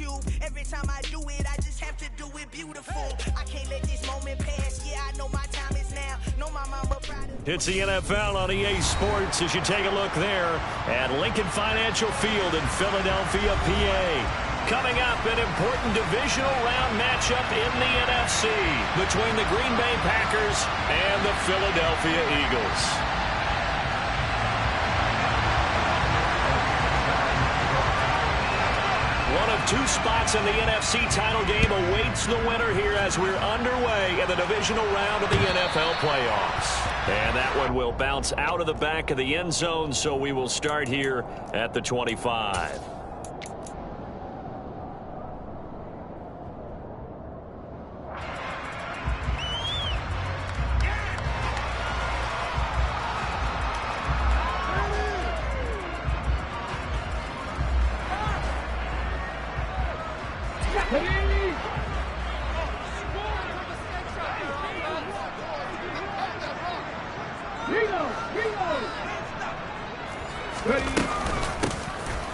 cube. Every time I do it, I just have to do it beautiful. I can't let this moment pass. Yeah, I know my time is now. Know my mama proud of me. It's the NFL on EA Sports as you take a look there at Lincoln Financial Field in Philadelphia, PA. Coming up, an important divisional round matchup in the NFC between the Green Bay Packers and the Philadelphia Eagles. One of two spots in the NFC title game awaits the winner here as we're underway in the divisional round of the NFL playoffs. And that one will bounce out of the back of the end zone, so we will start here at the 25.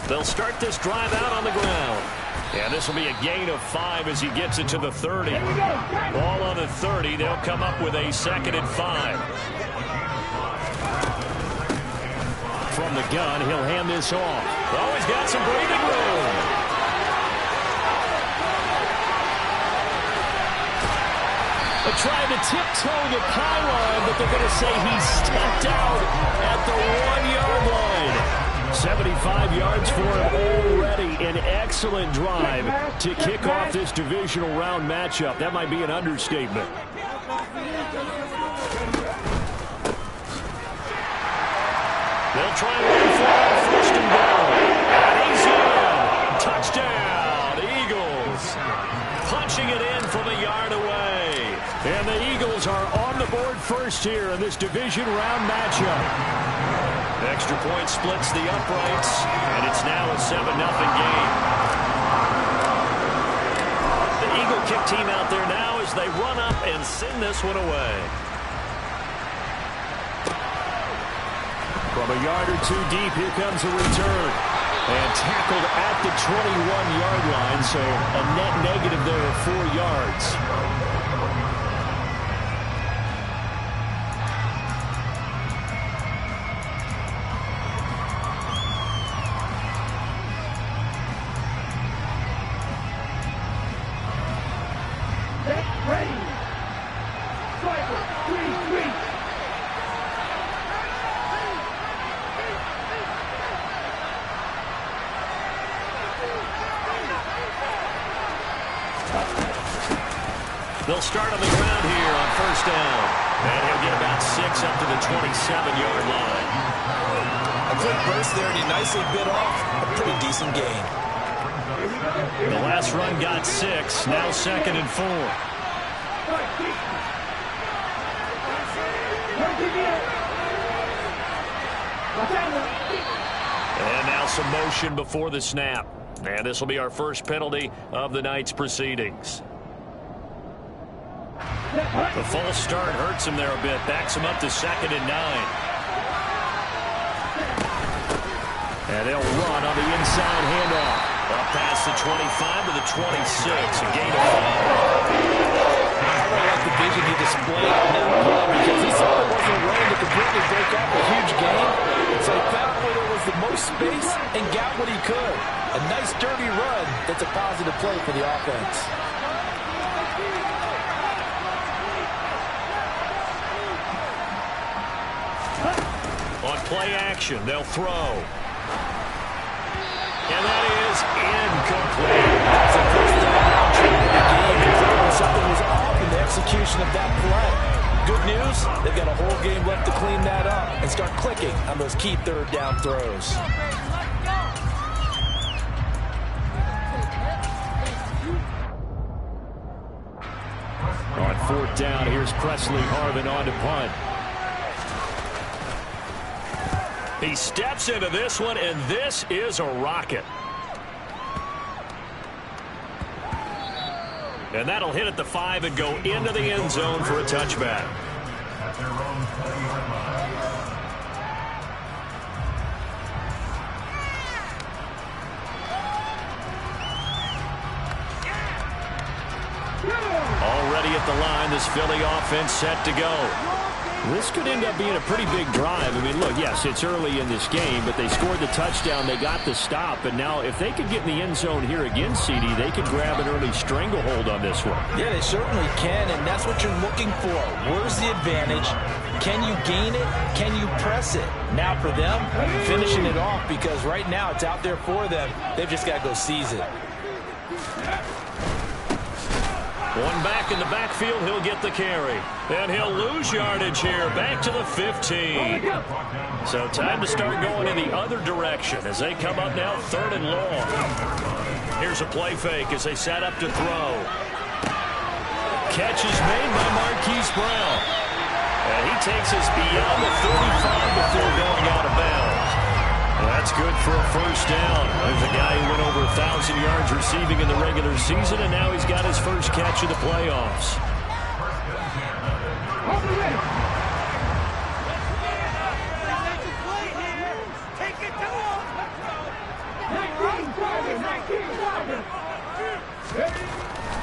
They'll start this drive out on the ground. And this will be a gain of 5 as he gets it to the 30. Ball on the 30. They'll come up with a 2nd and 5. From the gun, he'll hand this off. Oh, he's got some breathing room. They're trying to tiptoe the pylon, but they're going to say he stepped out at the 1-yard line. 75 yards for him already. An excellent drive to kick off this divisional round matchup. That might be an understatement. They'll try and run for it. 1st and goal. And he's in. Touchdown, Eagles. Punching it in from a yard away. And the Eagles are on the board first here in this division round matchup. Extra point splits the uprights, and it's now a 7-0 game. The Eagle kick team out there now as they run up and send this one away. From a yard or two deep, here comes a return. And tackled at the 21-yard line, so a net negative there of 4 yards. They'll start on the ground here on 1st down. And he'll get about 6 up to the 27-yard line. A quick burst there, and he nicely bit off a pretty decent gain. The last run got 6. Now 2nd and 4. And now some motion before the snap. And this will be our first penalty of the night's proceedings. The false start hurts him there a bit. Backs him up to 2nd and 9. And they'll run on the inside handoff. Up past the 25 to the 26. A gain of 5. I like the vision he displayed on that play because he saw there wasn't a run to completely break up a huge gain. So he found where there was the most space and got what he could. A nice dirty run that's a positive play for the offense. On play action, they'll throw. And that is incomplete. That's a first down trying to game. Something was off in the execution of that play. Good news, they've got a whole game left to clean that up and start clicking on those key 3rd down throws. On 4th down, here's Presley Harvin on to punt. He steps into this one, and this is a rocket. And that'll hit at the 5 and go into the end zone for a touchback. ready at the line. This Philly offense set to go. This could end up being a pretty big drive. I mean, look, yes, it's early in this game, but they scored the touchdown. They got the stop. And now if they could get in the end zone here again, CD, they could grab an early stranglehold on this one. Yeah, they certainly can, and that's what you're looking for. Where's the advantage? Can you gain it? Can you press it? Now for them, finishing it off, because right now it's out there for them. They've just got to go seize it. One back in the backfield, he'll get the carry. And he'll lose yardage here, back to the 15. So time to start going in the other direction as they come up now 3rd and long. Here's a play fake as they set up to throw. Catch is made by Marquise Brown. And he takes us beyond the 35 before going out of bounds. That's good for a first down. There's a guy who went over 1,000 yards receiving in the regular season, and now he's got his first catch of the playoffs.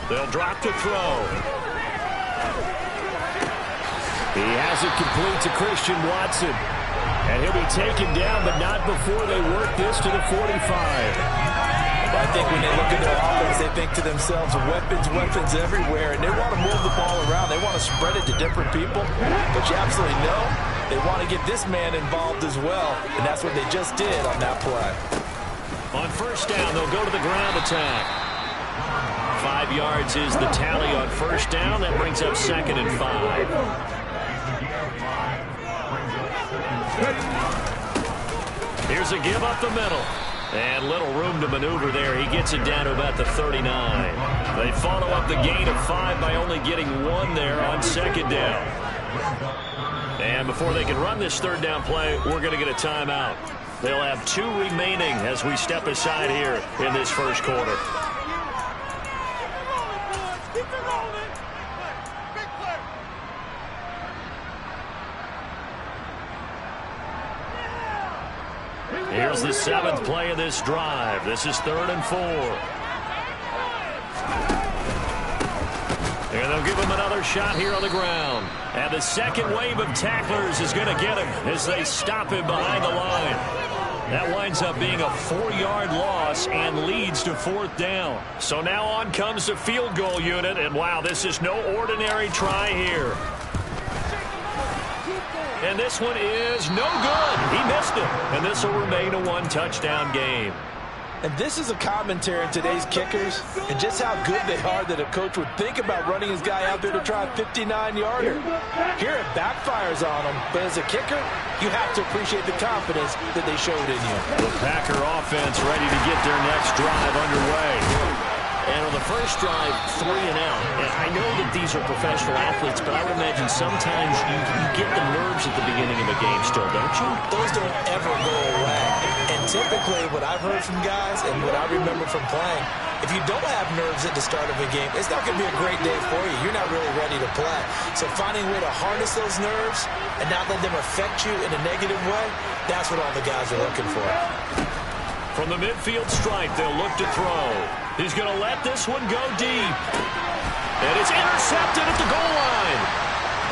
They'll drop to throw. He has it complete to Christian Watson. And he'll be taken down, but not before they work this to the 45. I think when they look at their offense, they think to themselves, weapons everywhere, and they want to move the ball around. They want to spread it to different people. But you absolutely know they want to get this man involved as well, and that's what they just did on that play. On first down, they'll go to the ground attack. 5 yards is the tally on first down. That brings up 2nd and 5. Here's a give up the middle. And little room to maneuver there. He gets it down to about the 39. They follow up the gain of 5 by only getting 1 there on 2nd down. And before they can run this 3rd down play, we're going to get a timeout. They'll have 2 remaining as we step aside here in this first quarter. Here's the 7th play of this drive. This is 3rd and 4. And they'll give him another shot here on the ground. And the second wave of tacklers is going to get him as they stop him behind the line. That winds up being a 4-yard loss and leads to 4th down. So now on comes the field goal unit. And wow, this is no ordinary try here. And this one is no good. He missed it. And this will remain a 1-touchdown game. And this is a commentary on today's kickers and just how good they are that a coach would think about running his guy out there to try a 59-yarder. Here it backfires on him, but as a kicker, you have to appreciate the confidence that they showed in you. The Packer offense ready to get their next drive underway. And on the first drive, 3 and out. And I know that these are professional athletes, but I would imagine sometimes you get the nerves at the beginning of a game still, don't you? Those don't ever go away. And typically what I've heard from guys and what I remember from playing, if you don't have nerves at the start of a game, it's not going to be a great day for you. You're not really ready to play. So finding a way to harness those nerves and not let them affect you in a negative way, that's what all the guys are looking for. From the midfield stripe, they'll look to throw. He's going to let this one go deep. And it's intercepted at the goal line.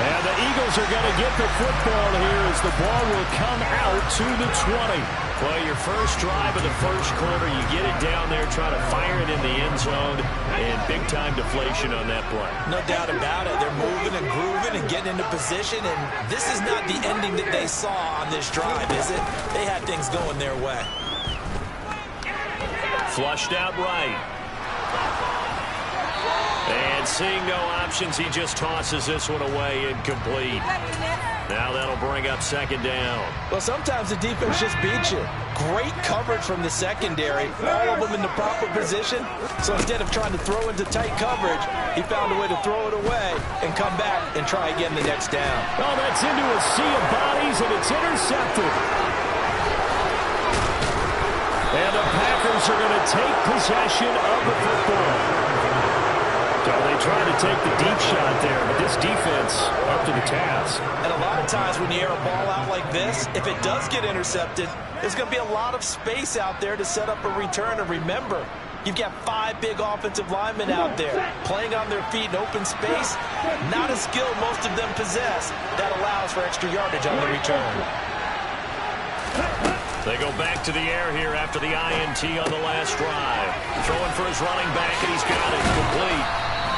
And the Eagles are going to get the football here as the ball will come out to the 20. Well, your first drive of the first quarter, you get it down there, try to fire it in the end zone, and big-time deflation on that play. No doubt about it. They're moving and grooving and getting into position, and this is not the ending that they saw on this drive, is it? They had things going their way. Flushed out right. And seeing no options, he just tosses this one away incomplete. Now that'll bring up 2nd down. Well, sometimes the defense just beats you. Great coverage from the secondary. All of them in the proper position. So instead of trying to throw into tight coverage, he found a way to throw it away and come back and try again the next down. Oh, that's into a sea of bodies, and it's intercepted. And the Packers are going to take possession of the football. So they tried to take the deep shot there, but this defense up to the task. And a lot of times when you air a ball out like this, if it does get intercepted, there's going to be a lot of space out there to set up a return. And remember, You've got 5 big offensive linemen out there playing on their feet in open space. Not a skill most of them possess. That allows for extra yardage on the return. They go back to the air here after the INT on the last drive. Throwing for his running back, and he's got it complete.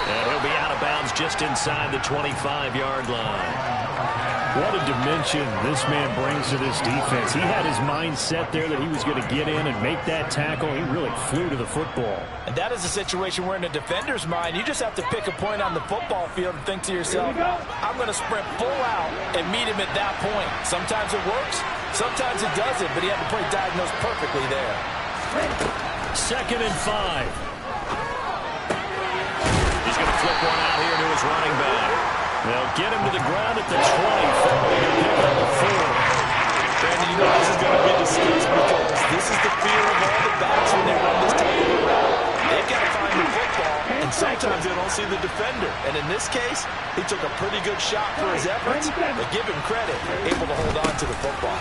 And he'll be out of bounds just inside the 25-yard line. What a dimension this man brings to this defense. He had his mind set there that he was going to get in and make that tackle. He really flew to the football. And that is a situation where in a defender's mind, you just have to pick a point on the football field and think to yourself, I'm going to sprint full out and meet him at that point. Sometimes it works, sometimes it doesn't, but he had to play diagnose perfectly there. 2nd and 5. He's going to flip one out here to his running back. They'll get him to the ground at the 20, following a pick on the 4. Brandon, you know this is going to be discussed because this is the fear of all the backs when they run this type of a route. They've got to find the football, and sometimes they don't see the defender. And in this case, he took a pretty good shot for his efforts, but give him credit, able to hold on to the football.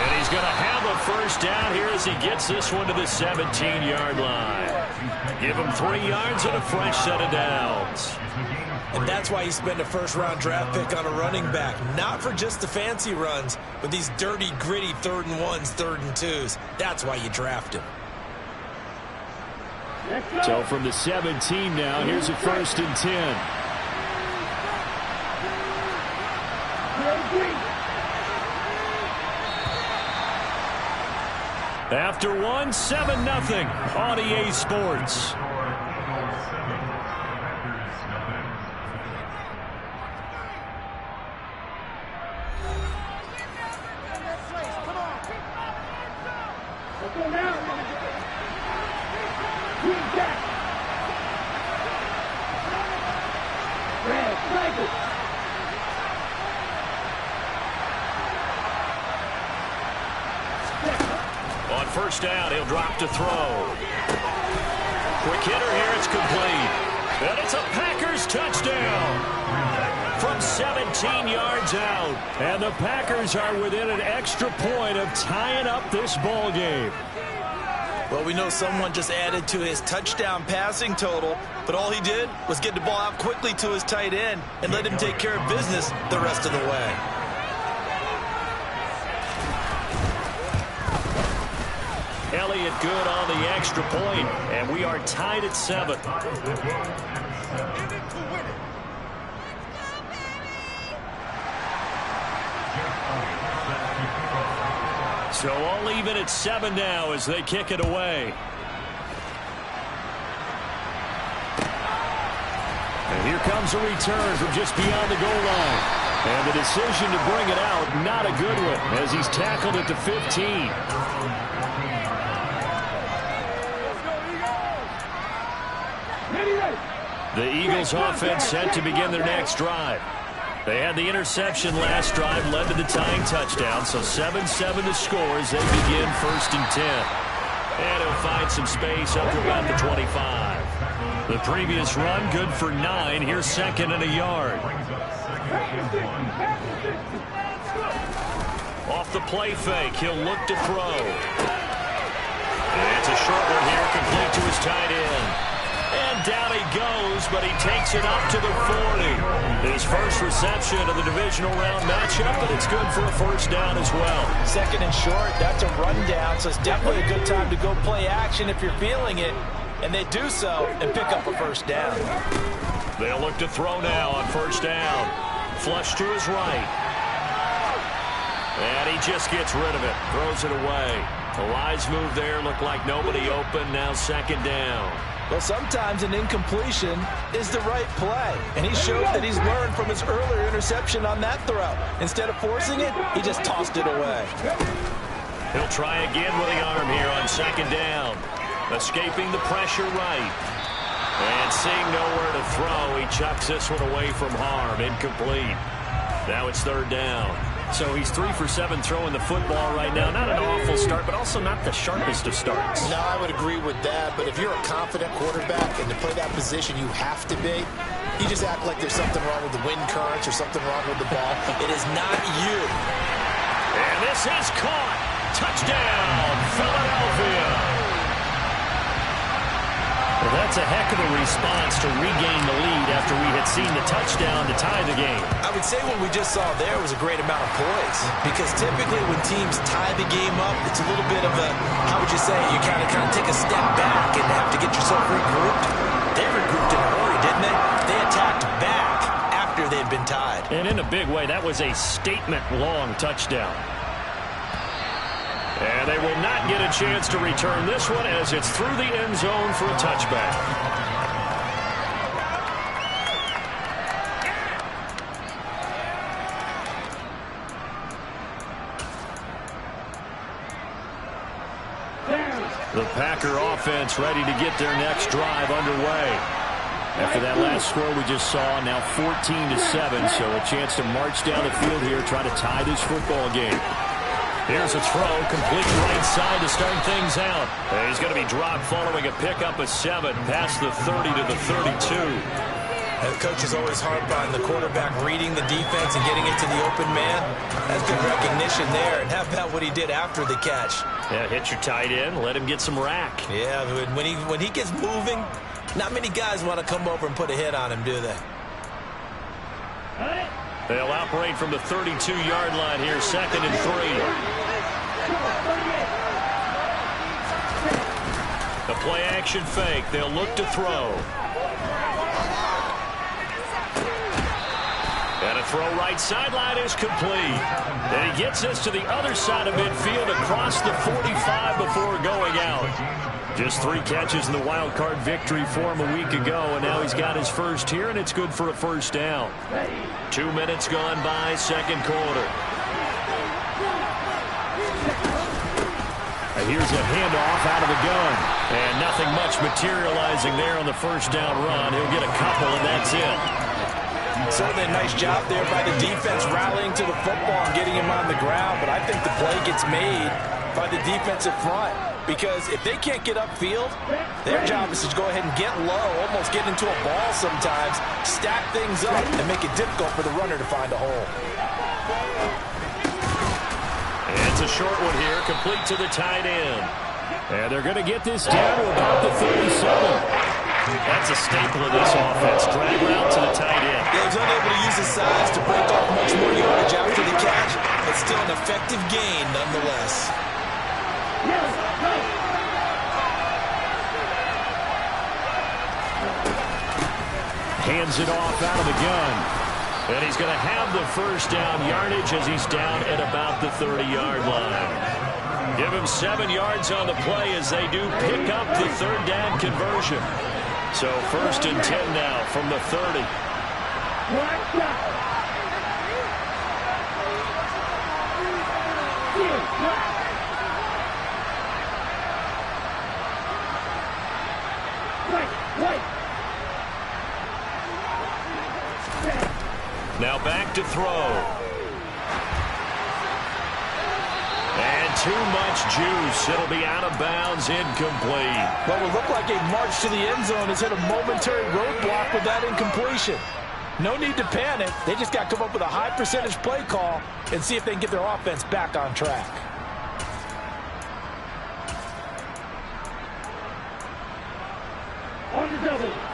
And he's going to have a first down here as he gets this one to the 17-yard line. Give him 3 yards and a fresh set of downs. And that's why you spend a first-round draft pick on a running back. Not for just the fancy runs, but these dirty, gritty 3rd and 1s, 3rd and 2s. That's why you draft him. So from the 17 now, here's a 1st and 10. After 1, 7-0 on EA Sports. On first down, he'll drop to throw. Quick hitter here, it's complete. And it's a Packers touchdown from 17 yards out. And the Packers are within an extra point of tying up this ball game. Well, we know someone just added to his touchdown passing total, but all he did was get the ball out quickly to his tight end and let him take care of business the rest of the way. Elliott good on the extra point, and we are tied at 7. So all even at 7 now as they kick it away. And here comes a return from just beyond the goal line. And the decision to bring it out, not a good one, as he's tackled at the 15. The Eagles offense set to begin their next drive. They had the interception last drive, led to the tying touchdown, so 7-7 to score as they begin 1st and 10. And he'll find some space up to about the 25. The previous run, good for 9. Here's 2nd and a yard. Off the play fake, he'll look to throw. And it's a short one here, complete to his tight end. And down he goes, but he takes it up to the 40. His first reception of the divisional round matchup, but it's good for a first down as well. 2nd and short, that's a rundown, so it's definitely a good time to go play action if you're feeling it. And they do so and pick up a first down. They'll look to throw now on first down. Flush to his right. And he just gets rid of it, throws it away. A wise move there, looked like nobody open, now 2nd down. Well, sometimes an incompletion is the right play, and he showed that he's learned from his earlier interception on that throw. Instead of forcing it, he just tossed it away. He'll try again with the arm here on 2nd down. Escaping the pressure right. And seeing nowhere to throw, he chucks this one away from harm. Incomplete. Now it's 3rd down. So he's 3 for 7 throwing the football right now. Not an awful start, but also not the sharpest of starts. No, I would agree with that. But if you're a confident quarterback and to play that position, you have to be. You just act like there's something wrong with the wind currents or something wrong with the ball. It is not you. And this is caught. Touchdown, Philadelphia. Well, that's a heck of a response to regain the lead after we had seen the touchdown to tie the game. I would say what we just saw there was a great amount of poise, because typically when teams tie the game up, it's a little bit of a, how would you say, you kind of take a step back and have to get yourself regrouped. They regrouped in a hurry, didn't they? They attacked back after they'd been tied. And in a big way, that was a statement-long touchdown. And they will not get a chance to return this one as it's through the end zone for a touchback. The Packer offense ready to get their next drive underway. After that last score we just saw, now 14-7, so a chance to march down the field here, try to tie this football game. Here's a throw, complete right side to start things out. And he's going to be dropped following a pickup of 7 past the 30 to the 32. And the coach is always harp on the quarterback reading the defense and getting it to the open man. That's good recognition there. And how about what he did after the catch? Yeah, hit your tight end, let him get some rack. Yeah, when he gets moving, not many guys want to come over and put a hit on him, do they? They'll operate from the 32-yard line here, 2nd and 3. The play-action fake. They'll look to throw. And a throw right sideline is complete. And he gets this to the other side of midfield across the 45 before going out. Just 3 catches in the wild card victory for him a week ago, and now he's got his first here, and it's good for a first down. 2 minutes gone by, second quarter. And here's a handoff out of the gun, and nothing much materializing there on the first down run. He'll get a couple, and that's it. Certainly a nice job there by the defense rallying to the football and getting him on the ground, but I think the play gets made by the defensive front. Because if they can't get upfield, their job is to go ahead and get low, almost get into a ball sometimes, stack things up, and make it difficult for the runner to find a hole. And it's a short one here, complete to the tight end. And they're going to get this down to about the 37. That's a staple of this offense. Drag route to the tight end. Yeah, he's unable to use his size to break off much more yardage after the catch, but still an effective gain nonetheless. Hands it off out of the gun. And he's going to have the first down yardage as he's down at about the 30-yard line. Give him 7 yards on the play as they do pick up the third down conversion. So 1st and 10 now from the 30. Now back to throw. And too much juice. It'll be out of bounds, incomplete. What will look like a march to the end zone has hit a momentary roadblock with that incompletion. No need to panic. They just got to come up with a high percentage play call and see if they can get their offense back on track.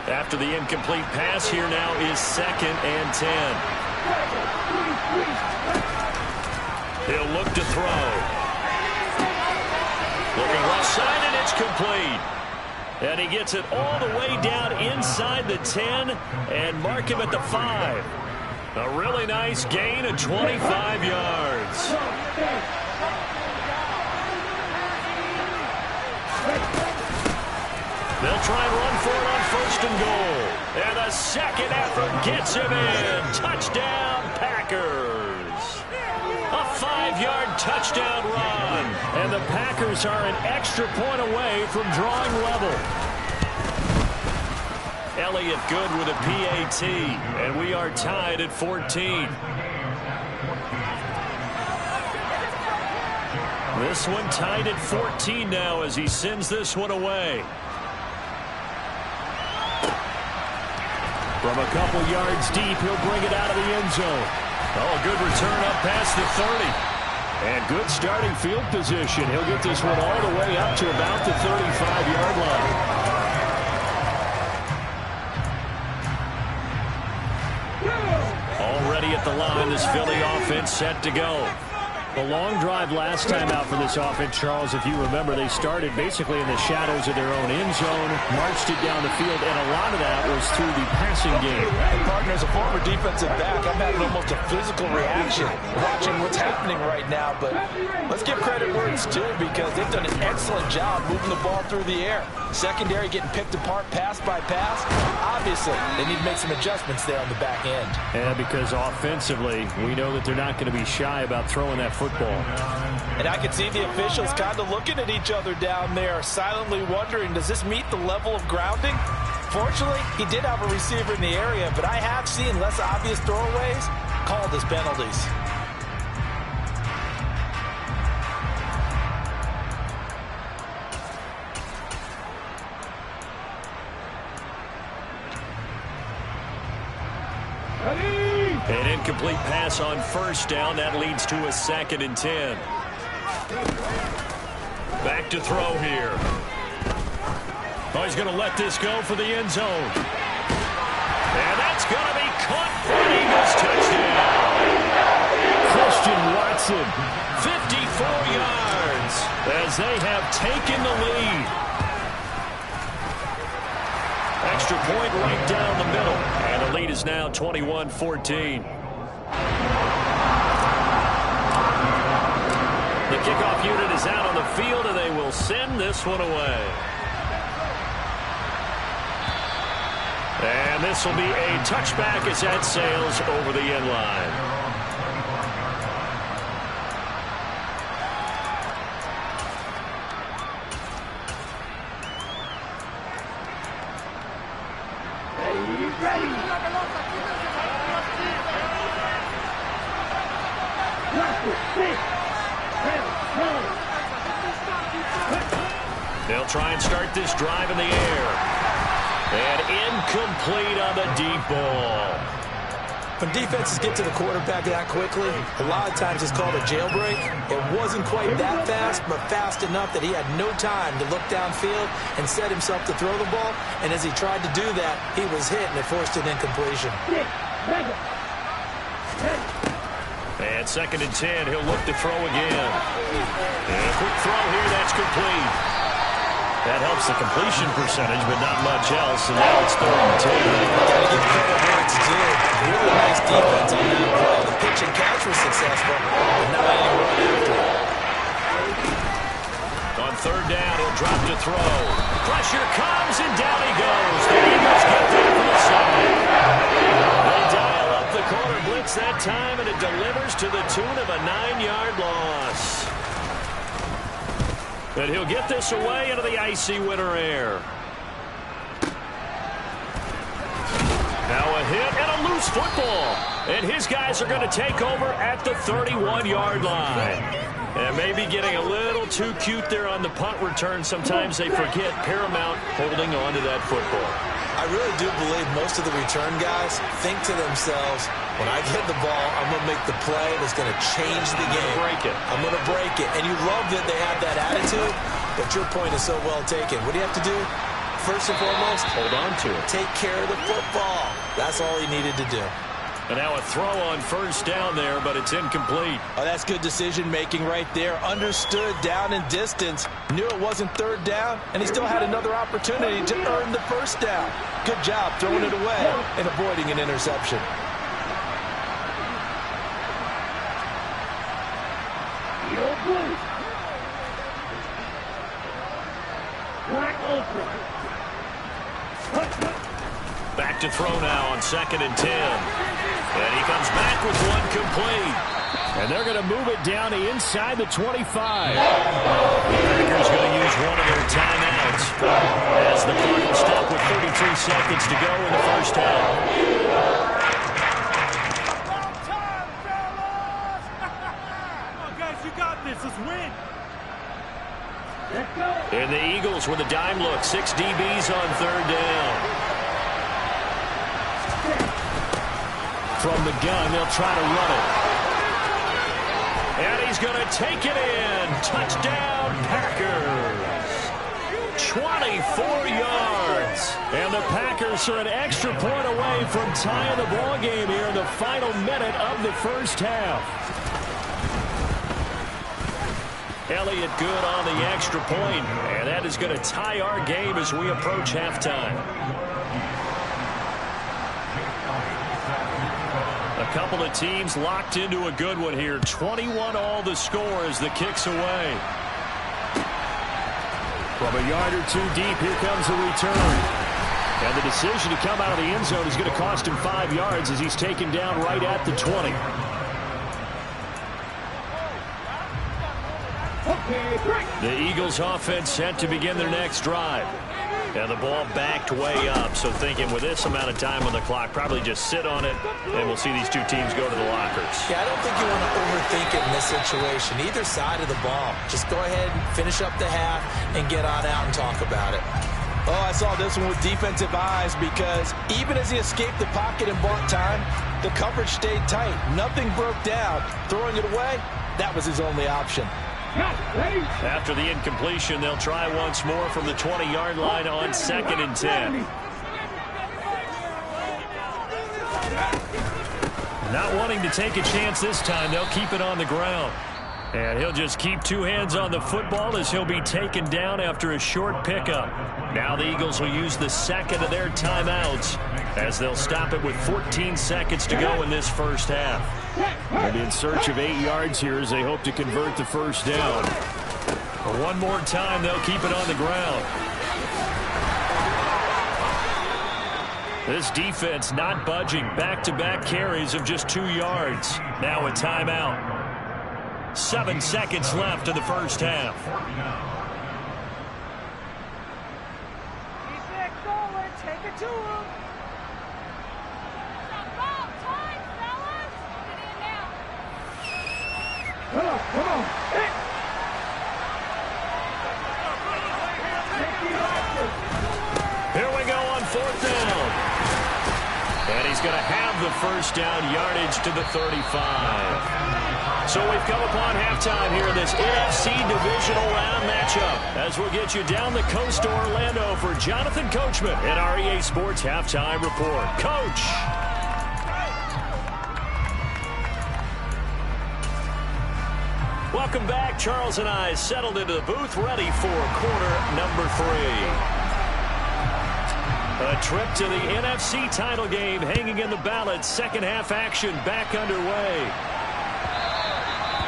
After the incomplete pass, here now is 2nd and 10. He'll look to throw. Looking left side, and it's complete. And he gets it all the way down inside the 10 and mark him at the 5. A really nice gain of 25 yards. They'll try and run for it on 1st and goal. And the second effort gets him in. Touchdown, Packers. A 5-yard touchdown run. And the Packers are an extra point away from drawing level. Elliott good with a PAT. And we are tied at 14. This one tied at 14 now as he sends this one away. From a couple yards deep, he'll bring it out of the end zone. Oh, good return up past the 30. And good starting field position. He'll get this one all the way up to about the 35-yard line. at the line. This Philly offense set to go. The long drive last time out for this offense, Charles, if you remember, they started basically in the shadows of their own end zone, marched it down the field, and a lot of that was through the passing game. And partner, as a former defensive back, I'm having almost a physical reaction watching what's happening right now. But let's give credit where it's due, because they've done an excellent job moving the ball through the air. Secondary getting picked apart pass by pass. Obviously, they need to make some adjustments there on the back end. Yeah, because offensively, we know that they're not going to be shy about throwing that football. And I can see the officials kind of looking at each other down there, silently wondering, does this meet the level of grounding? Fortunately, he did have a receiver in the area, but I have seen less obvious throwaways called as penalties. An incomplete pass on first down. That leads to a 2nd and 10. Back to throw here. Oh, he's going to let this go for the end zone. And that's going to be caught for an Eagles touchdown. Christian Watson, 54 yards, as they have taken the lead. Extra point right down the middle. And the lead is now 21-14. The kickoff unit is out on the field, and they will send this one away. And this will be a touchback as that sails over the end line. They'll try and start this drive in the air. And incomplete on the deep ball. When defenses get to the quarterback that quickly, a lot of times it's called a jailbreak. It wasn't quite that fast, but fast enough that he had no time to look downfield and set himself to throw the ball. And as he tried to do that, he was hit, and it forced an incompletion. And 2nd and 10, he'll look to throw again. And a quick throw here, that's complete. That helps the completion percentage, but not much else. And now it's 3rd and 10. Gotta give credit where it's due. Really nice defense on that play. The pitch and catch was successful, but not any run after it. On 3rd down, he'll drop to throw. Pressure comes, and down he goes. The Eagles get there for the side. They dial up the corner blitz that time, and it delivers to the tune of a 9-yard loss. But he'll get this away into the icy winter air. Now a hit and a loose football. And his guys are going to take over at the 31-yard line. And maybe getting a little too cute there on the punt return. Sometimes they forget paramount holding on to that football. I really do believe most of the return guys think to themselves, when I get the ball, I'm going to make the play that's going to change the game. I'm going to break it. And you love that they have that attitude, but your point is so well taken. What do you have to do? First and foremost, hold on to it. Take care of the football. That's all he needed to do. And now a throw on first down there, but it's incomplete. Oh, that's good decision-making right there. Understood down and distance. Knew it wasn't 3rd down, and he still had another opportunity to earn the first down. Good job throwing it away and avoiding an interception. Back to throw now on 2nd and 10. And he comes back with one complete. And they're going to move it down to inside the 25. The Packers going to use one of their timeouts as the clock will stop with 33 seconds to go in the first half. Guys, you got this. Let's win. And the Eagles with a dime look. 6 DBs on 3rd down. From the gun, they'll try to run it. And he's going to take it in. Touchdown, Packers. 24 yards. And the Packers are an extra point away from tying the ball game here in the final minute of the first half. Elliott good on the extra point, and that is going to tie our game as we approach halftime. A couple of teams locked into a good one here. 21 all the score as the kick's away. From a yard or two deep, here comes the return. And the decision to come out of the end zone is going to cost him 5 yards as he's taken down right at the 20. The Eagles offense set to begin their next drive. And the ball backed way up, so thinking with this amount of time on the clock, probably just sit on it, and we'll see these two teams go to the lockers. Yeah, I don't think you want to overthink it in this situation. Either side of the ball. Just go ahead and finish up the half and get on out and talk about it. Oh, I saw this one with defensive eyes because even as he escaped the pocket and bought time, the coverage stayed tight. Nothing broke down. Throwing it away, that was his only option. After the incompletion, they'll try once more from the 20-yard line on 2nd and 10. Not wanting to take a chance this time, they'll keep it on the ground. And he'll just keep two hands on the football as he'll be taken down after a short pickup. Now the Eagles will use the second of their timeouts as they'll stop it with 14 seconds to go in this first half. And in search of 8 yards here as they hope to convert the first down. One more time, they'll keep it on the ground. This defense not budging. Back-to-back carries of just 2 yards. Now a timeout. 7 seconds left in the first half. Keep it going. Take it to him. Time, fellas. Get in now. Come on. Here we go on 4th down. And he's going to have the first down yardage to the 35. So we've come upon halftime here in this NFC Divisional Round matchup as we'll get you down the coast to Orlando for Jonathan Coachman at our EA Sports Halftime Report. Coach. Welcome back. Charles and I settled into the booth ready for quarter number 3. A trip to the NFC title game hanging in the balance. Second half action back underway.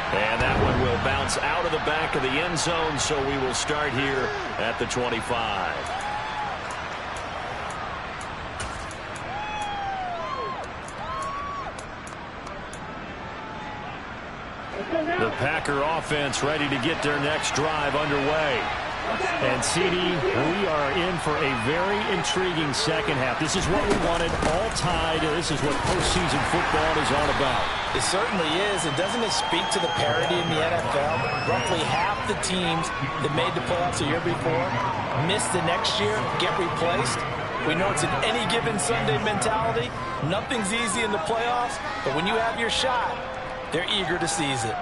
And that one will bounce out of the back of the end zone, so we will start here at the 25. The Packer offense ready to get their next drive underway. And, CD, we are in for a very intriguing second half. This is what we wanted, all tied. This is what postseason football is all about. It certainly is. And doesn't it speak to the parity in the NFL? Roughly half the teams that made the playoffs a year before miss the next year, get replaced. We know it's an any given Sunday mentality. Nothing's easy in the playoffs, but when you have your shot, they're eager to seize it.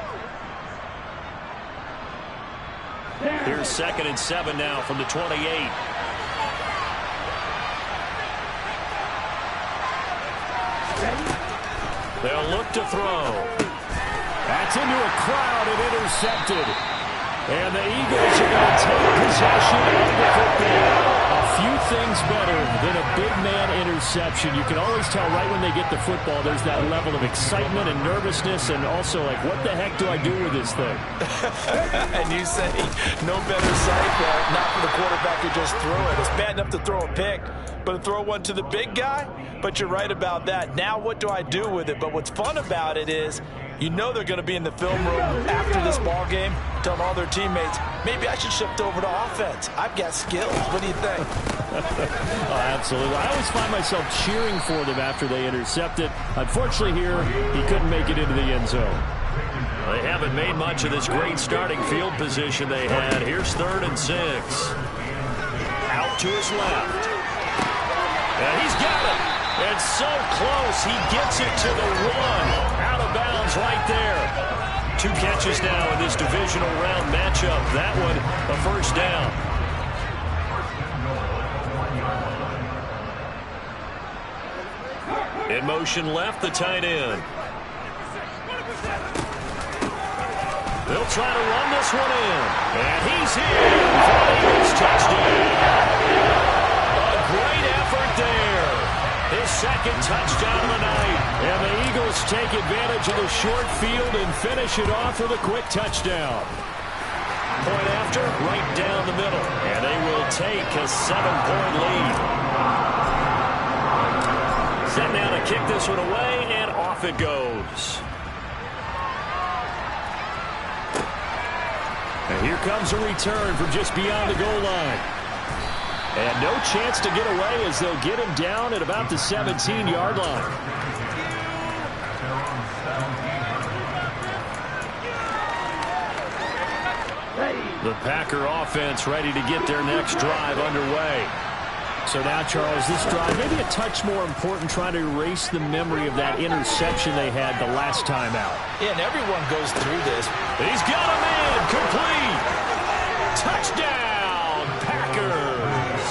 Here's 2nd and 7 now from the 28. They'll look to throw. That's into a crowd and intercepted. And the Eagles are going to take possession of the football. A few things better than a big man interception. You can always tell right when they get the football, there's that level of excitement and nervousness, and also like, what the heck do I do with this thing? And you say, no better sight, not for the quarterback who just threw it. It's bad enough to throw a pick, but to throw one to the big guy? But you're right about that. Now what do I do with it? But what's fun about it is, you know they're going to be in the film room after this ball game, telling all their teammates, maybe I should shift over to offense. I've got skills. What do you think? Oh, absolutely. I always find myself cheering for them after they intercept it. Unfortunately here, he couldn't make it into the end zone. They haven't made much of this great starting field position they had. Here's 3rd and 6. Out to his left. And he's got it. It's so close. He gets it to the 1. Out of bounds right there. 2 catches now in this divisional round matchup. That one, a first down. In motion left, the tight end. They'll try to run this one in. And he's here for the Eagles touchdown. A great effort there. His second touchdown of the night. And the Eagles take advantage of the short field and finish it off with a quick touchdown. Point after, right down the middle. And they will take a 7-point lead. Set now to kick this one away, and off it goes. And here comes a return from just beyond the goal line. And no chance to get away as they'll get him down at about the 17-yard line. The Packer offense ready to get their next drive underway. So now, Charles, this drive maybe a touch more important, trying to erase the memory of that interception they had the last time out. Yeah, and everyone goes through this. He's got a man complete. Touchdown, Packers.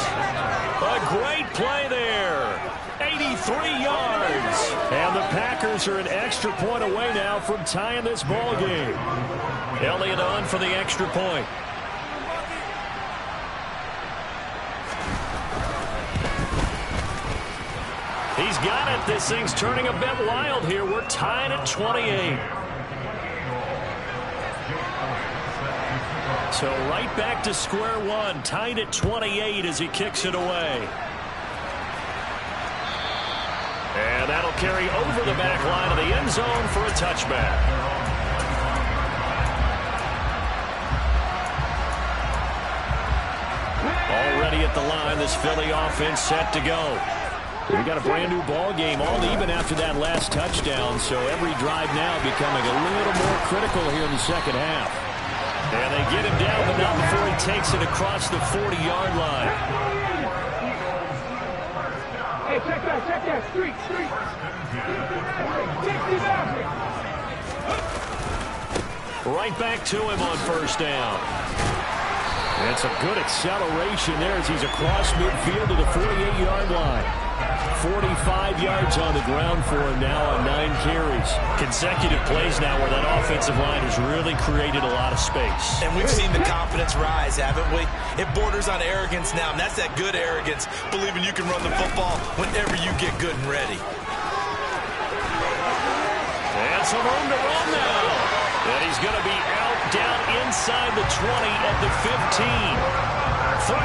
A great play there. 83 yards. And the Packers are an extra point away now from tying this ball game. Elliott on for the extra point. He's got it. This thing's turning a bit wild here. We're tied at 28. So right back to square one. Tied at 28 as he kicks it away. And that'll carry over the back line of the end zone for a touchback. Already at the line, this Philly offense set to go. We got a brand new ball game, all even after that last touchdown, so every drive now becoming a little more critical here in the second half. And they get him down, but not before he takes it across the 40-yard line. Hey, check that, street. Right back to him on first down. And it's a good acceleration there as he's across midfield to the 48-yard line. 45 yards on the ground for him now on 9 carries. Consecutive plays now where that offensive line has really created a lot of space. And we've seen the confidence rise, haven't we? It borders on arrogance now, and that's that good arrogance, believing you can run the football whenever you get good and ready. And some room to run now. And he's going to be out down inside the 20 at the 15. 34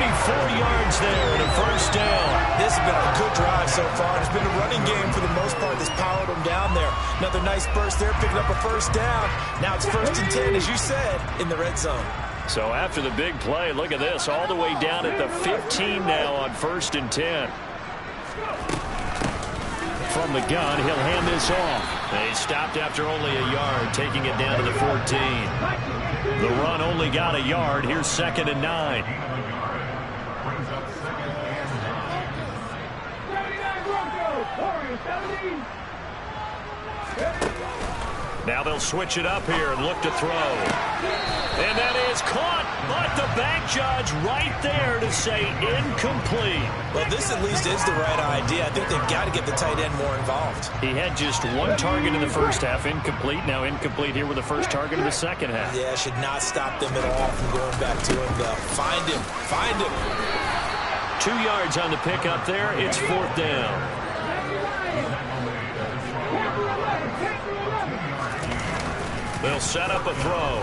yards there and a first down. This has been a good drive so far. It's been a running game for the most part that's powered them down there. Another nice burst there, picking up a first down. Now it's 1st and 10, as you said, in the red zone. So after the big play, look at this, all the way down at the 15 now on 1st and 10. From the gun, he'll hand this off. They stopped after only a yard, taking it down to the 14. The run only got a yard. Here's 2nd and 9. Now they'll switch it up here and look to throw. And that is caught, but the back judge right there to say incomplete. Well, this at least is the right idea. I think they've got to get the tight end more involved. He had just 1 target in the first half, incomplete. Now incomplete here with the first target in the second half. Yeah, should not stop them at all from going back to him, though. Find him. 2 yards on the pickup there. It's 4th down. They'll set up a throw.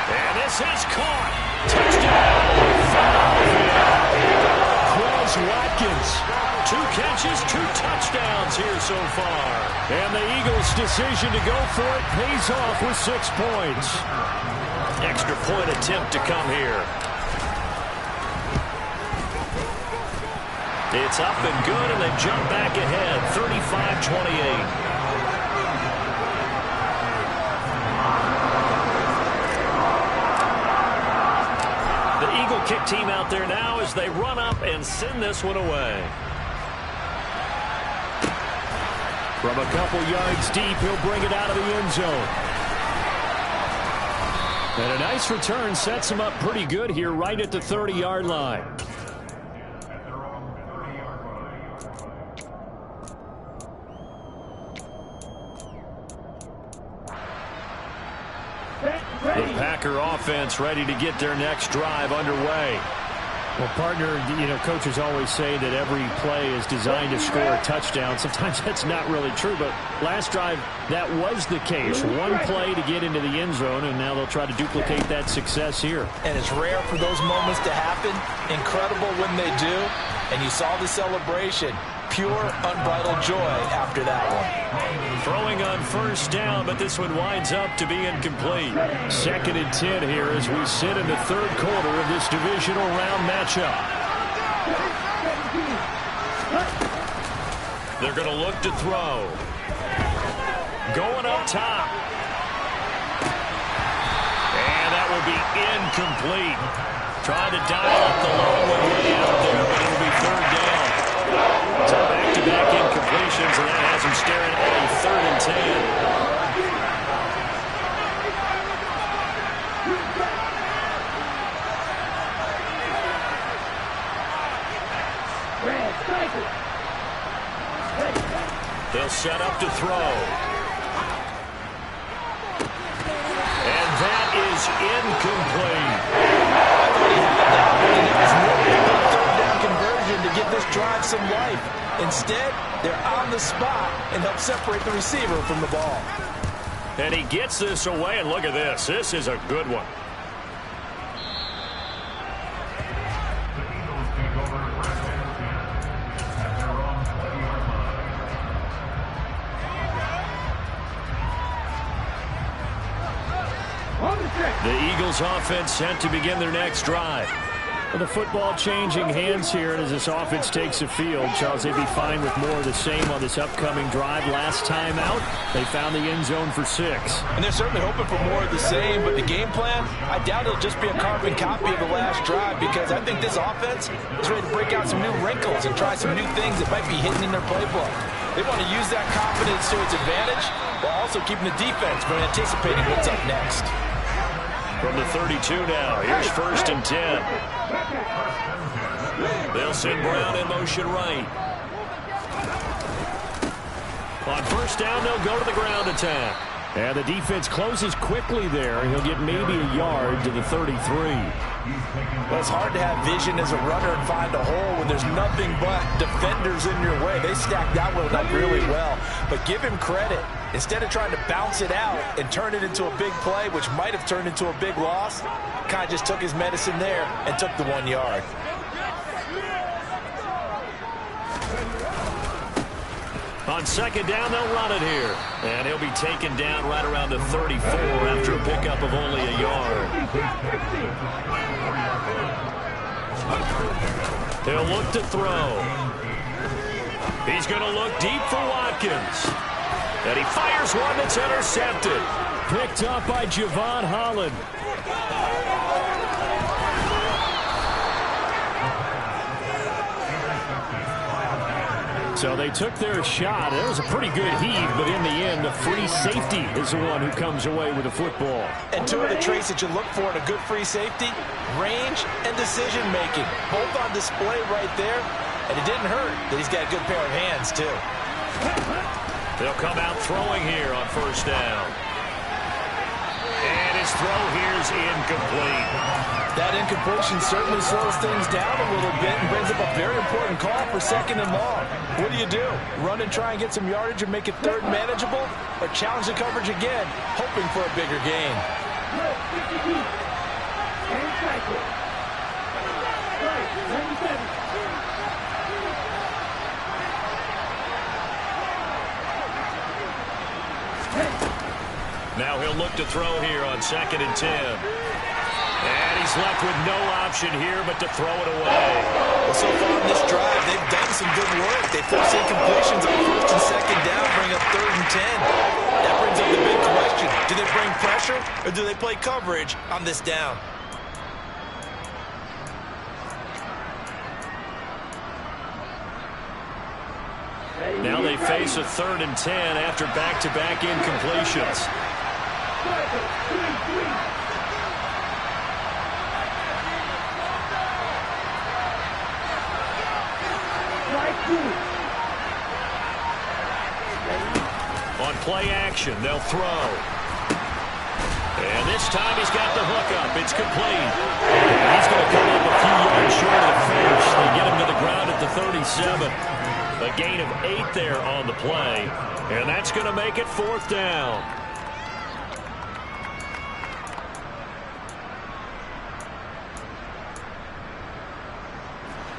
And this is caught. Touchdown. Quez Watkins. 2 catches, 2 touchdowns here so far. And the Eagles' decision to go for it pays off with 6 points. Extra point attempt to come here. It's up and good, and they jump back ahead, 35-28. The Eagle kick team out there now as they run up and send this one away. From a couple yards deep, he'll bring it out of the end zone. And a nice return sets him up pretty good here right at the 30-yard line. The Packer offense ready to get their next drive underway. Well, partner, coaches always say that every play is designed to score a touchdown. Sometimes that's not really true, but last drive, that was the case. One play to get into the end zone, and now they'll try to duplicate that success here. And it's rare for those moments to happen. Incredible when they do. And you saw the celebration. Pure, unbridled joy after that one. Throwing on first down, but this one winds up to be incomplete. 2nd and 10 here as we sit in the third quarter of this divisional round matchup. They're going to look to throw. Going up top. And that will be incomplete. Trying to dial up the long way out there, but it'll be third down. So back-to-back incompletions, and that has him staring at a 3rd and 10. They'll set up to throw. And that is incomplete. I thought he had that one, and it was really a good third down conversion to give this drive some life. Instead, they're on the spot and help separate the receiver from the ball. And he gets this away, and look at this. This is a good one. The Eagles offense sent to begin their next drive. Well, the football changing hands here, and as this offense takes the field, Charles, they'd be fine with more of the same on this upcoming drive. Last time out, they found the end zone for 6. And they're certainly hoping for more of the same, but the game plan, I doubt it'll just be a carbon copy of the last drive, because I think this offense is ready to break out some new wrinkles and try some new things that might be hidden in their playbook. They want to use that confidence to its advantage while also keeping the defense from anticipating what's up next. From the 32 now, here's 1st and 10. They'll send Brown in motion right. On first down, they'll go to the ground attack. And the defense closes quickly there, and he'll get maybe a yard to the 33. Well, it's hard to have vision as a runner and find a hole when there's nothing but defenders in your way. They stacked that one up really well. But give him credit. Instead of trying to bounce it out and turn it into a big play, which might have turned into a big loss, kind of just took his medicine there and took the 1 yard. On second down, they'll run it here. And he'll be taken down right around the 34 after a pickup of only a yard. He'll look to throw. He's going to look deep for Watkins. And he fires one that's intercepted. Picked up by Javon Holland. So they took their shot. It was a pretty good heave, but in the end, the free safety is the one who comes away with the football. And two of the traits that you look for in a good free safety, range and decision-making. Both on display right there, and it didn't hurt that he's got a good pair of hands, too. They'll come out throwing here on first down. And his throw here is incomplete. That incompletion certainly slows things down a little bit and brings up a very important call for 2nd and long. What do? Run and try and get some yardage and make it third manageable, or challenge the coverage again, hoping for a bigger gain? Now he'll look to throw here on 2nd and 10. And he's left with no option here but to throw it away. Well, so far in this drive, they've done some good work. They force incompletions on 1st and 2nd down, bring up 3rd and 10. That brings up the big question. Do they bring pressure or do they play coverage on this down? Now they face a 3rd and 10 after back-to-back incompletions. On play action, they'll throw. And And this time he's got the hook up. It's complete. He's going to come up a few yards short of the finish. They get him to the ground at the 37. A gain of 8 there on the play. And that's going to make it 4th down.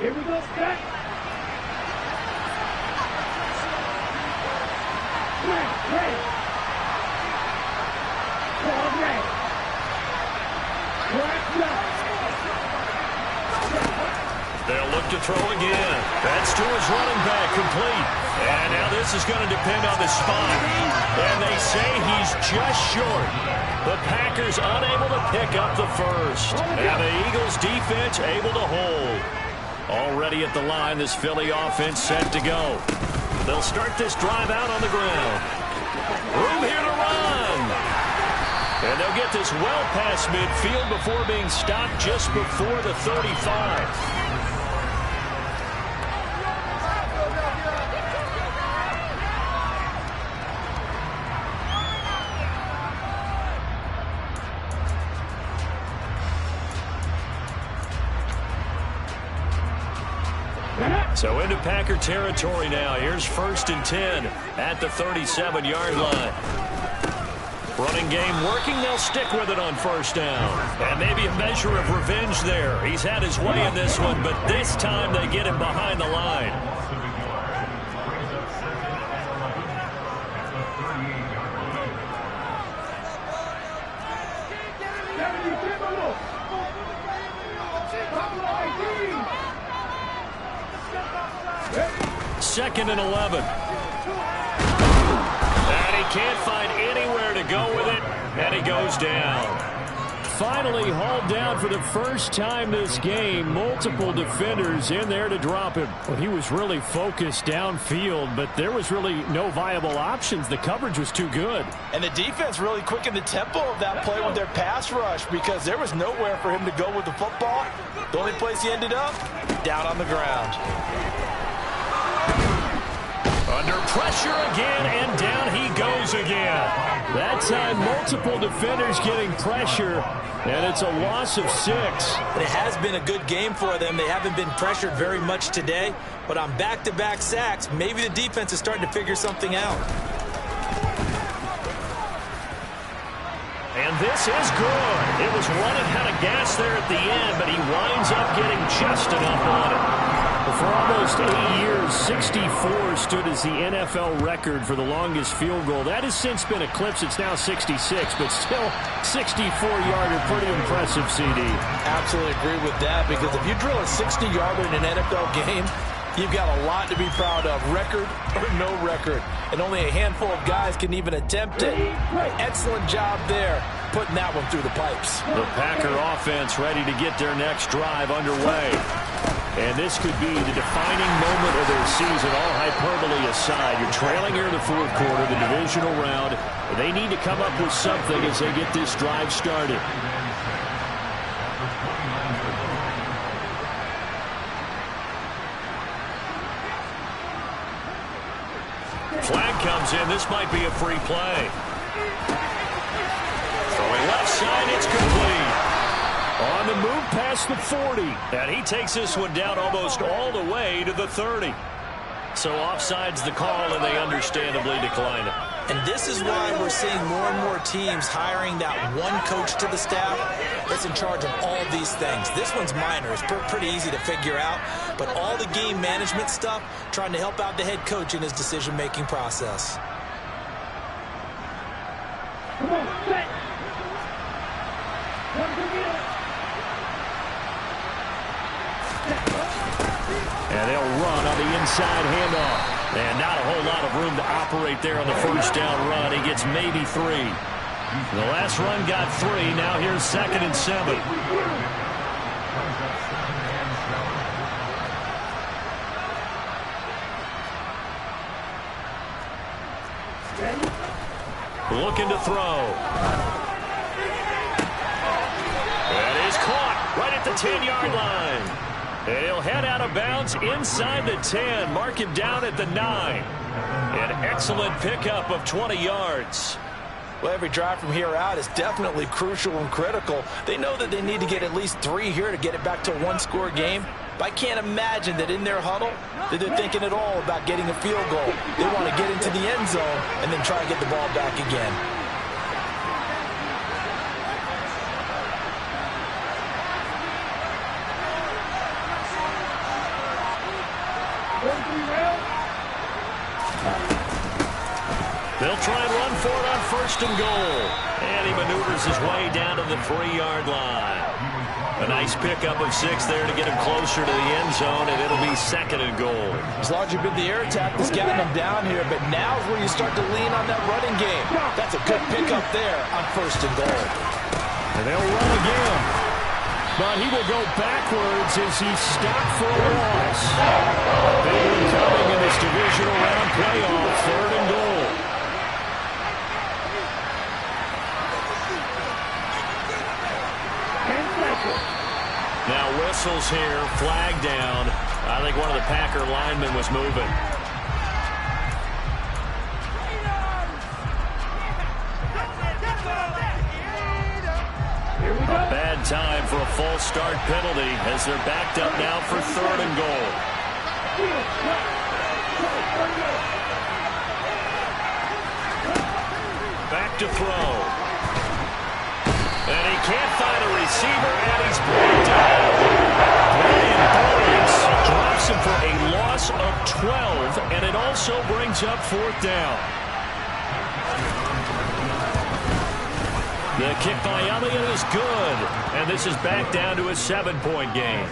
Here we go, set. Red. Ball red. They'll look to throw again. That's to his running back, complete. And now this is going to depend on the spot. And they say he's just short. The Packers unable to pick up the first. And the Eagles defense able to hold. Already at the line, this Philly offense set to go. They'll start this drive out on the ground. Room here to run. And they'll get this well past midfield before being stopped just before the 35. So into Packer territory now. Here's 1st and 10 at the 37-yard line. Running game working. They'll stick with it on 1st down. And maybe a measure of revenge there. He's had his way in this one, but this time they get him behind the line. Second and 11. And he can't find anywhere to go with it, and he goes down. Finally hauled down for the first time this game. Multiple defenders in there to drop him. Well, he was really focused downfield, but there was really no viable options. The coverage was too good. And the defense really quickened the tempo of that play with their pass rush because there was nowhere for him to go with the football. The only place he ended up, down on the ground. Under pressure again, and down he goes again. That time, multiple defenders getting pressure, and it's a loss of 6. But it has been a good game for them. They haven't been pressured very much today, but on back-to-back sacks, maybe the defense is starting to figure something out. And this is good. It was running out of gas there at the end, but he winds up getting just enough on it. For almost 8 years, 64 stood as the NFL record for the longest field goal. That has since been eclipsed. It's now 66, but still 64-yarder. Pretty impressive, CD. Absolutely agree with that, because if you drill a 60-yarder in an NFL game, you've got a lot to be proud of, record or no record. And only a handful of guys can even attempt it. Excellent job there, putting that one through the pipes. The Packer offense ready to get their next drive underway. And this could be the defining moment of their season, all hyperbole aside. You're trailing here in the 4th quarter, the divisional round. They need to come up with something as they get this drive started. Flag comes in. This might be a free play. Throwing left side, it's complete. On the move past the 40. And he takes this one down almost all the way to the 30. So offside's the call, and they understandably decline it. And this is why we're seeing more and more teams hiring that one coach to the staff that's in charge of all these things. This one's minor. It's pretty easy to figure out. But all the game management stuff, trying to help out the head coach in his decision-making process. Come on, set. And they'll run on the inside handoff. And not a whole lot of room to operate there on the 1st down run. He gets maybe 3. The last run got 3. Now here's 2nd and 7. Looking to throw. That is caught right at the 10-yard line. And he'll head out of bounds inside the 10. Mark him down at the 9. An excellent pickup of 20 yards. Well, every drive from here out is definitely crucial and critical. They know that they need to get at least 3 here to get it back to a one-score game. But I can't imagine that in their huddle that they're thinking at all about getting a field goal. They want to get into the end zone and then try to get the ball back again. They'll try and run for it on 1st and goal. And he maneuvers his way down to the 3-yard line. A nice pickup of 6 there to get him closer to the end zone, and it'll be 2nd and goal. It's largely been the air attack that's gotten them down here, but now's where you start to lean on that running game. That's a good pickup there on 1st and goal. And they'll run again. But he will go backwards as he's stopped for a loss. Big one coming in this divisional round playoff, 3rd and goal. Now whistles here, flag down. I think one of the Packer linemen was moving. A bad time for a false start penalty as they're backed up now for 3rd and goal. Back to throw. And he can't find a receiver, and he's brought down. Brian Burns drops him for a loss of 12, and it also brings up 4th down. The kick by Elliott is good, and this is back down to a 7-point game.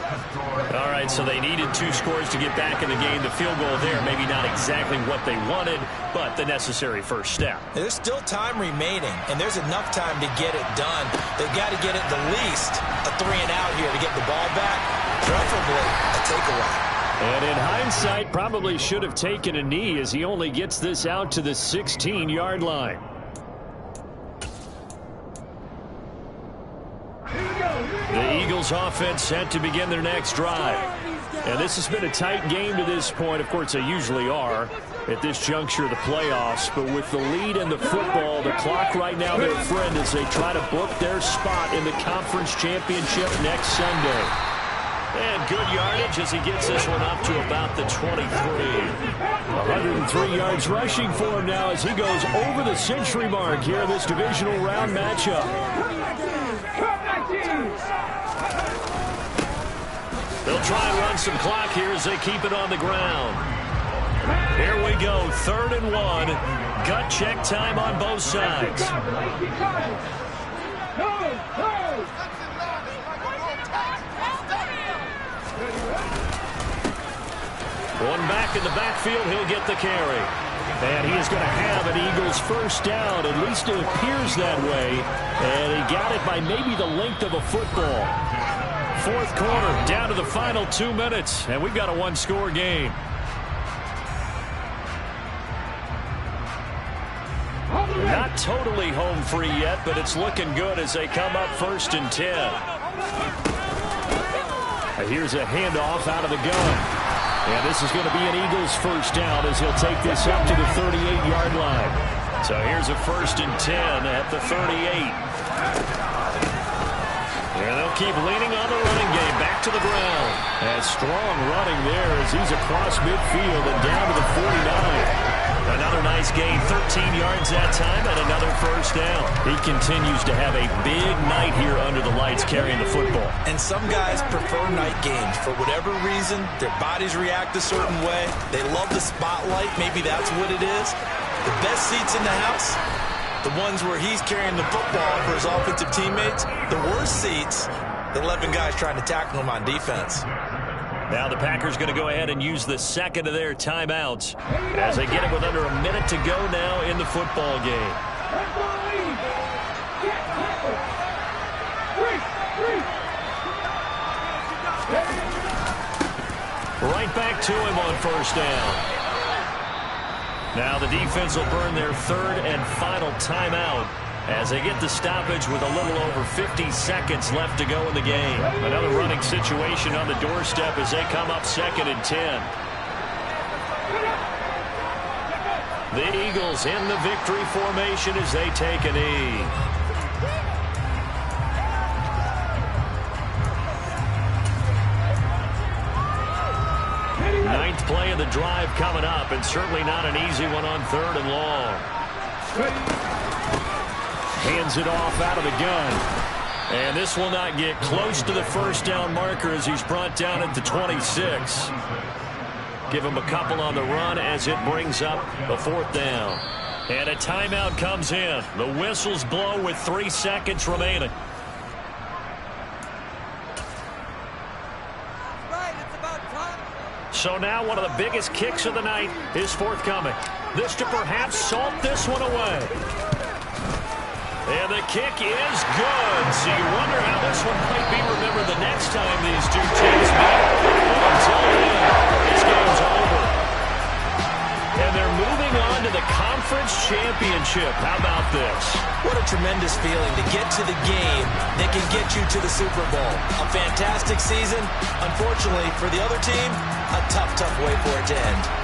All right, so they needed 2 scores to get back in the game. The field goal there, maybe not exactly what they wanted, but the necessary first step. There's still time remaining, and there's enough time to get it done. They've got to get it the least a 3-and-out here to get the ball back, preferably a takeaway. And in hindsight, probably should have taken a knee as he only gets this out to the 16-yard line. The Eagles offense set to begin their next drive. And this has been a tight game to this point. Of course, they usually are at this juncture of the playoffs. But with the lead in the football, the clock right now their friend as they try to book their spot in the conference championship next Sunday. And good yardage as he gets this one up to about the 23. 103 yards rushing for him now as he goes over the century mark here in this divisional round matchup. They'll try and run some clock here as they keep it on the ground. Here we go, 3rd and 1. Gut check time on both sides. One back in the backfield, he'll get the carry. And he is going to have an Eagles first down. At least it appears that way. And he got it by maybe the length of a football. 4th quarter, down to the final 2 minutes. And we've got a 1-score game. Not totally home free yet, but it's looking good as they come up 1st and 10. Here's a handoff out of the gun. And this is going to be an Eagles first down as he'll take this up to the 38-yard line. So here's a 1st and 10 at the 38. And they'll keep leaning on the running game. Back to the ground. And strong running there as he's across midfield and down to the 49. Another nice gain, 13 yards that time, and another first down. He continues to have a big night here under the lights carrying the football. And some guys prefer night games. For whatever reason, their bodies react a certain way. They love the spotlight. Maybe that's what it is. The best seats in the house, the ones where he's carrying the football for his offensive teammates. The worst seats, the 11 guys trying to tackle him on defense. Now the Packers going to go ahead and use the second of their timeouts as they get it with under a minute to go now in the football game. Right back to him on first down. Now the defense will burn their 3rd and final timeout as they get the stoppage with a little over 50 seconds left to go in the game. Another running situation on the doorstep as they come up 2nd and 10. The Eagles in the victory formation as they take a knee. Ninth play of the drive coming up, and certainly not an easy one on 3rd and long. Hands it off out of the gun. And this will not get close to the first down marker as he's brought down at the 26. Give him a couple on the run as it brings up the 4th down. And a timeout comes in. The whistles blow with 3 seconds remaining. So now one of the biggest kicks of the night is forthcoming. This to perhaps salt this one away. And the kick is good. So you wonder how this one might be remembered the next time these two teams meet. But until then, this game's over. And they're moving on to the conference championship. How about this? What a tremendous feeling to get to the game that can get you to the Super Bowl. A fantastic season. Unfortunately, for the other team, a tough way for it to end.